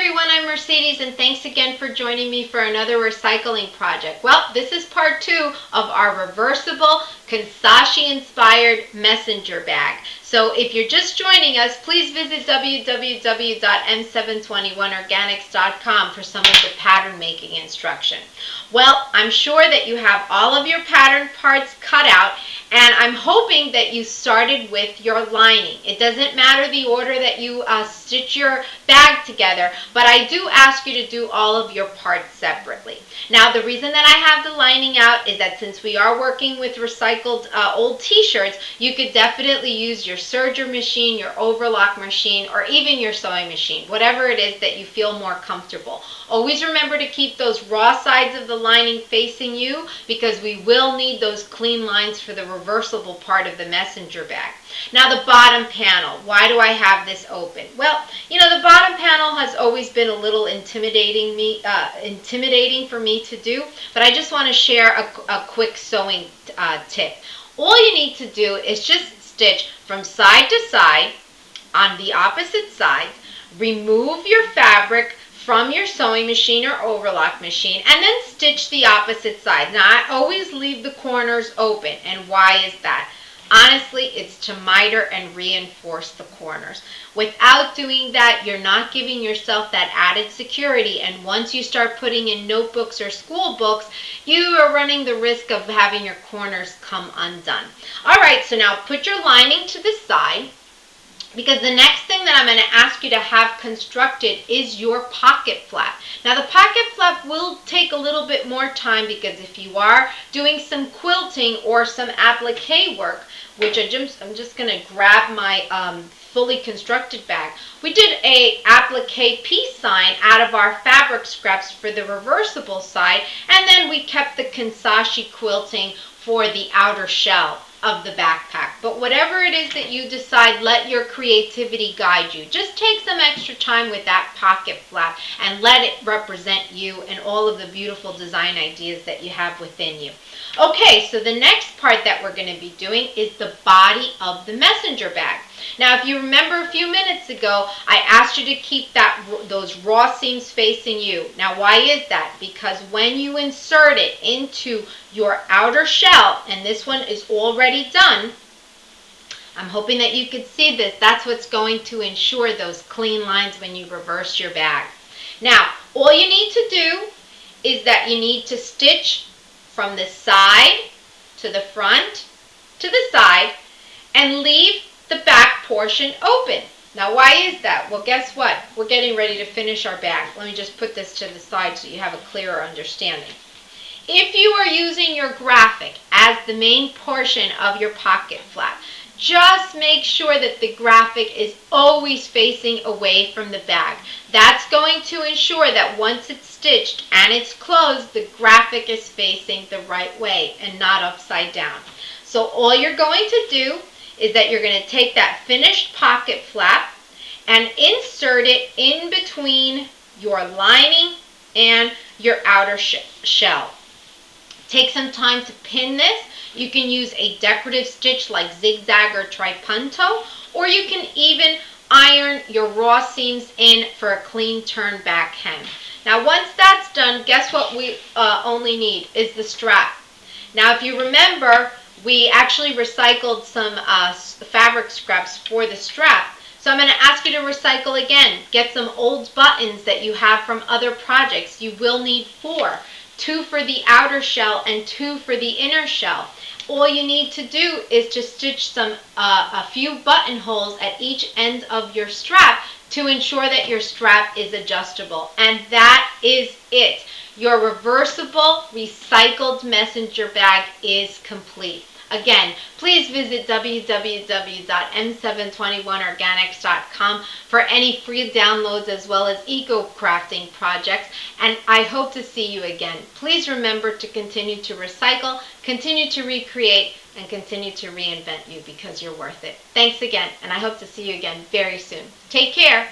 everyone, I'm Mercedes, and thanks again for joining me for another recycling project. Well, this is part 2 of our reversible Kanzashi inspired messenger bag. So if you're just joining us, please visit www.m721organics.com for some of the pattern making instruction. Well, I'm sure that you have all of your pattern parts cut out, and I'm hoping that you started with your lining. It doesn't matter the order that you stitch your bag together, but I do ask you to do all of your parts separately. Now, the reason that I have the lining out is that since we are working with recycled old t-shirts, you could definitely use your serger machine, your overlock machine, or even your sewing machine, whatever it is that you feel more comfortable. Always remember to keep those raw sides of the lining facing you, because we will need those clean lines for the reversible part of the messenger bag. Now, the bottom panel, why do I have this open? Well, you know, the bottom panel has always been a little intimidating for me to do, but I just want to share a quick sewing tip. All you need to do is just stitch from side to side on the opposite sides, remove your fabric from your sewing machine or overlock machine, and then stitch the opposite side. Now, I always leave the corners open, and why is that? Honestly, it's to miter and reinforce the corners. Without doing that, you're not giving yourself that added security, and once you start putting in notebooks or school books, you are running the risk of having your corners come undone. All right, so now put your lining to the side, because the next thing that I'm going to ask you to have constructed is your pocket flap. Now, the pocket flap will take a little bit more time, because if you are doing some quilting or some applique work, which I'm just going to grab my fully constructed bag. We did a applique peace sign out of our fabric scraps for the reversible side, and then we kept the Kanzashi quilting for the outer shell of the backpack. But whatever it is that you decide, let your creativity guide you. Just take some extra time with that pocket flap and let it represent you and all of the beautiful design ideas that you have within you. Okay, so the next part that we're going to be doing is the body of the messenger bag. Now, if you remember a few minutes ago, I asked you to keep those raw seams facing you. Now, why is that? Because when you insert it into your outer shell, and this one is already done, I'm hoping that you can see this. That's what's going to ensure those clean lines when you reverse your bag. Now, all you need to do is that you need to stitch from the side to the front to the side and leave the back portion open. Now, why is that? Well, guess what? We're getting ready to finish our bag. Let me just put this to the side so you have a clearer understanding. If you are using your graphic as the main portion of your pocket flap, just make sure that the graphic is always facing away from the bag. That's going to ensure that once it's stitched and it's closed, the graphic is facing the right way and not upside down. So all you're going to do is that you're going to take that finished pocket flap and insert it in between your lining and your outer shell. Take some time to pin this. You can use a decorative stitch like zigzag or tripunto, or you can even iron your raw seams in for a clean turn back hem. Now, once that's done, guess what we only need is the strap. Now, if you remember, we actually recycled some fabric scraps for the strap. So I'm going to ask you to recycle again. Get some old buttons that you have from other projects. You will need 4. 2 for the outer shell and 2 for the inner shell. All you need to do is to stitch a few buttonholes at each end of your strap to ensure that your strap is adjustable. And that is it. Your reversible recycled messenger bag is complete. Again, please visit www.m721organics.com for any free downloads as well as eco-crafting projects, and I hope to see you again. Please remember to continue to recycle, continue to recreate, and continue to reinvent you, because you're worth it. Thanks again, and I hope to see you again very soon. Take care.